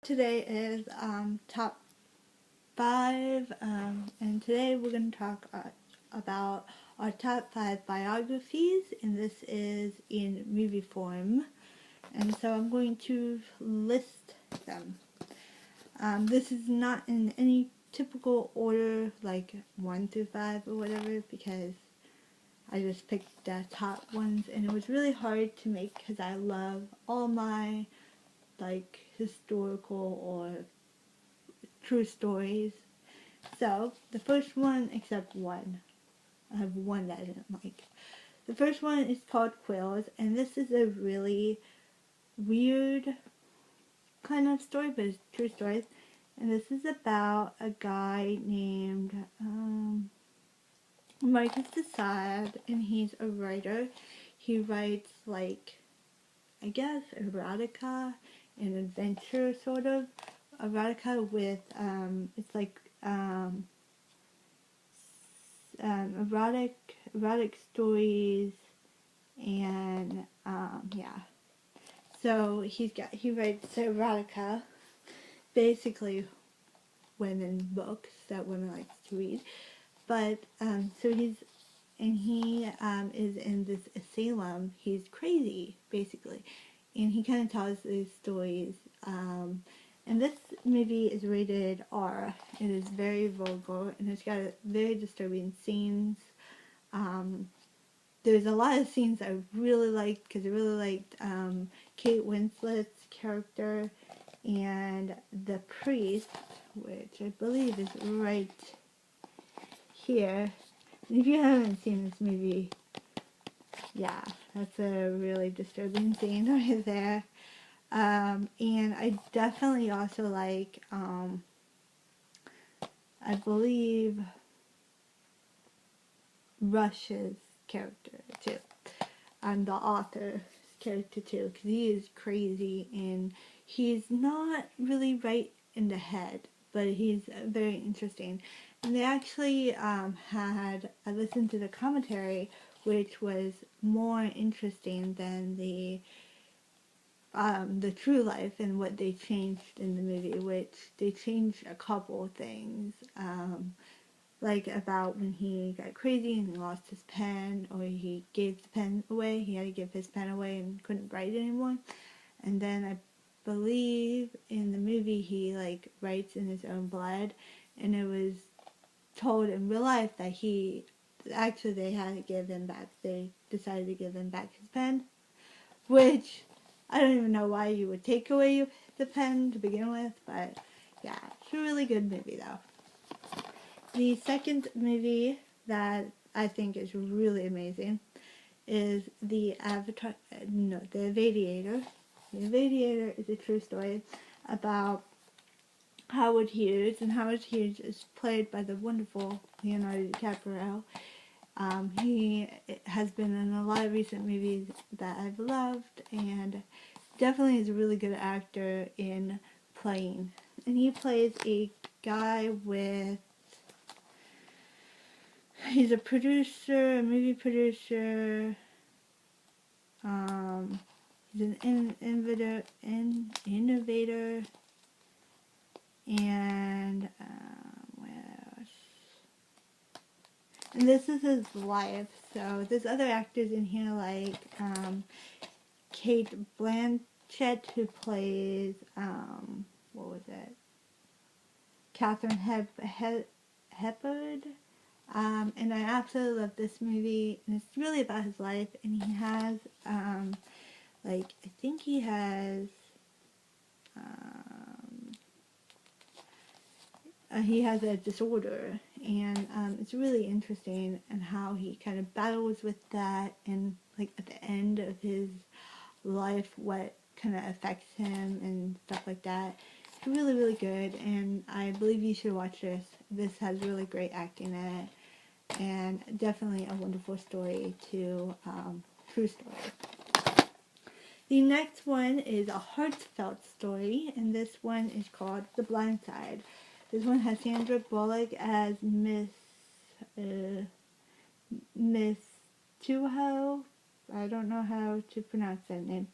Today is top 5, and today we're going to talk about our top 5 biographies, and this is in movie form. And so I'm going to list them. This is not in any typical order, like 1 through 5 or whatever, because I just picked the top ones, and it was really hard to make because I love all my historical or true stories. So the first one, except one, I have one that I didn't like. The first one is called Quills, and this is a really weird kind of story, but it's true story. And this is about a guy named Marcus Decide, and he's a writer. He writes I guess erotica and adventure sort of erotica with it's like erotic stories, and yeah. So he writes erotica, basically women books that women like to read. But so he is in this asylum. He's crazy basically, and he kind of tells these stories. And this movie is rated R. It is very vulgar, and it's got very disturbing scenes. There's a lot of scenes I really liked, because I really liked Kate Winslet's character and the priest, which I believe is right here. And if you haven't seen this movie, yeah, that's a really disturbing scene right there. And I definitely also like, I believe, Rush's character too. And the author's character too, because he is crazy, and he's not really right in the head, but he's very interesting. And they actually I listened to the commentary, which was more interesting than the true life and what they changed in the movie, which they changed a couple things, like about when he got crazy and lost his pen, or he gave the pen away. He had to give his pen away and couldn't write anymore. And then I believe in the movie he writes in his own blood, and it was told in real life that they had to give him back. They decided to give him back his pen, which I don't even know why you would take away the pen to begin with, but yeah, it's a really good movie though. The second movie that I think is really amazing is The Aviator. The Aviator is a true story about Howard Hughes, and Howard Hughes is played by the wonderful Leonardo DiCaprio. He has been in a lot of recent movies that I've loved, and definitely is a really good actor in playing. And he plays a guy he's a producer, a movie producer. He's an innovator, and what else? And this is his life. So there's other actors in here like Kate Blanchett, who plays what was it? Catherine Hepburn. And I absolutely love this movie, and it's really about his life, and he has, I think he has a disorder, and it's really interesting, and how he kind of battles with that, and at the end of his life, what kind of affects him, and stuff like that. It's really, really good, and I believe you should watch this. This has really great acting in it, and definitely a wonderful story too, true story. The next one is a heartfelt story, and this one is called The Blind Side. This one has Sandra Bullock as Miss Tuho. I don't know how to pronounce that name,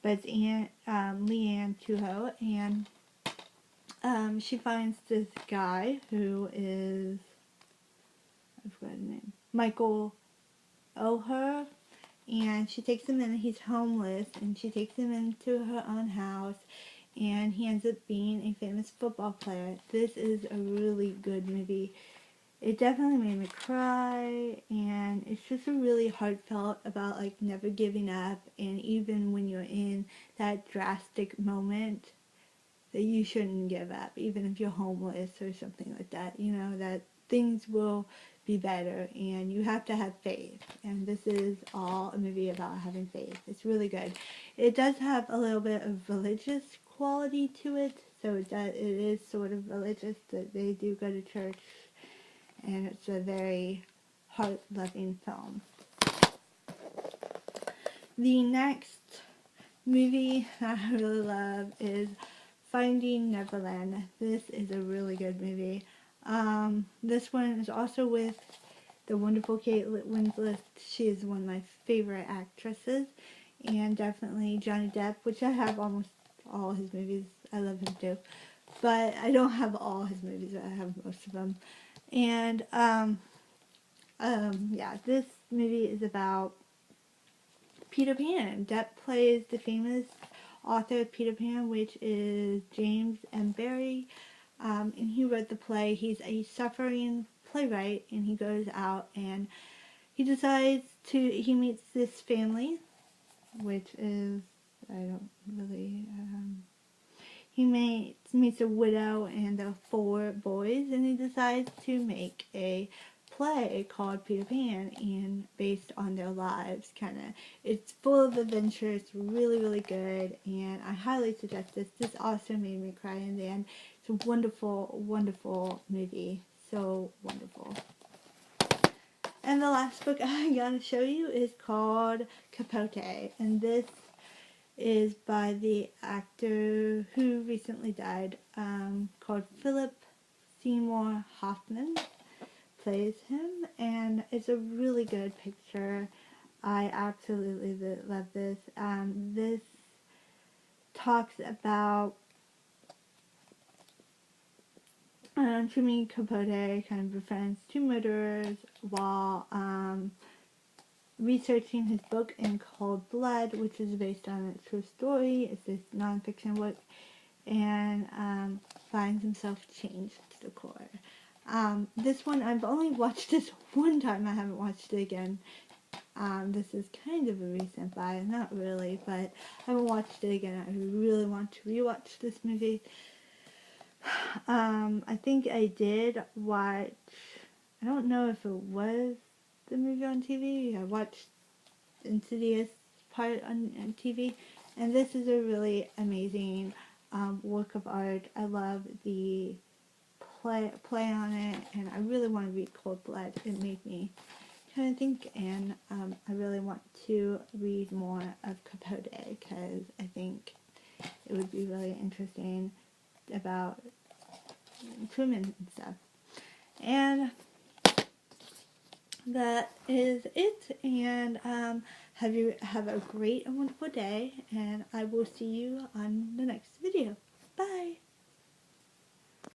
but it's Leanne Tuho, and she finds this guy who is, I forgot his name, Michael O'Hare, and she takes him in. He's homeless, and she takes him into her own house, and he ends up being a famous football player. This is a really good movie. It definitely made me cry, and it's just a really heartfelt about like never giving up, and even when you're in that drastic moment, that you shouldn't give up, even if you're homeless or something like that, you know, that things will be better, and you have to have faith. And this is all a movie about having faith. It's really good. It does have a little bit of religious quality to it, so it is sort of religious, that they do go to church, and it's a very heart-loving film. The next movie I really love is Finding Neverland. This is a really good movie. This one is also with the wonderful Kate Winslet. She is one of my favorite actresses. And definitely Johnny Depp, which I have almost all his movies. I love him too. But I don't have all his movies, I have most of them. And, yeah, this movie is about Peter Pan. Depp plays the famous author of Peter Pan, which is James M. Barrie, and he wrote the play. He's a suffering playwright, and he goes out and he meets this family, which is, I don't really, he meets a widow and the 4 boys, and he decides to make a play called Peter Pan, and based on their lives, kind of. It's full of adventure. It's really, really good, and I highly suggest this. This also made me cry in the end. It's a wonderful, wonderful movie. So wonderful. And the last book I gotta show you is called Capote, and this is by the actor who recently died, called Philip Seymour Hoffman. Plays him, and it's a really good picture. I absolutely love this. This talks about Truman Capote kind of befriends 2 murderers while researching his book in Cold Blood, which is based on a true story. It's this non-fiction book, and finds himself changed to the core. This one, I've only watched this one time. I haven't watched it again. This is kind of a recent buy, not really, but I haven't watched it again. I really want to rewatch this movie. I think I did watch, I don't know if it was the movie on TV. I watched Insidious part on TV, and this is a really amazing work of art. I love the play on it, and I really want to read Cold Blood. It made me kind of think, and I really want to read more of Capote, because I think it would be really interesting about Truman and stuff. And that is it, and have a great and wonderful day, and I will see you on the next video. Bye!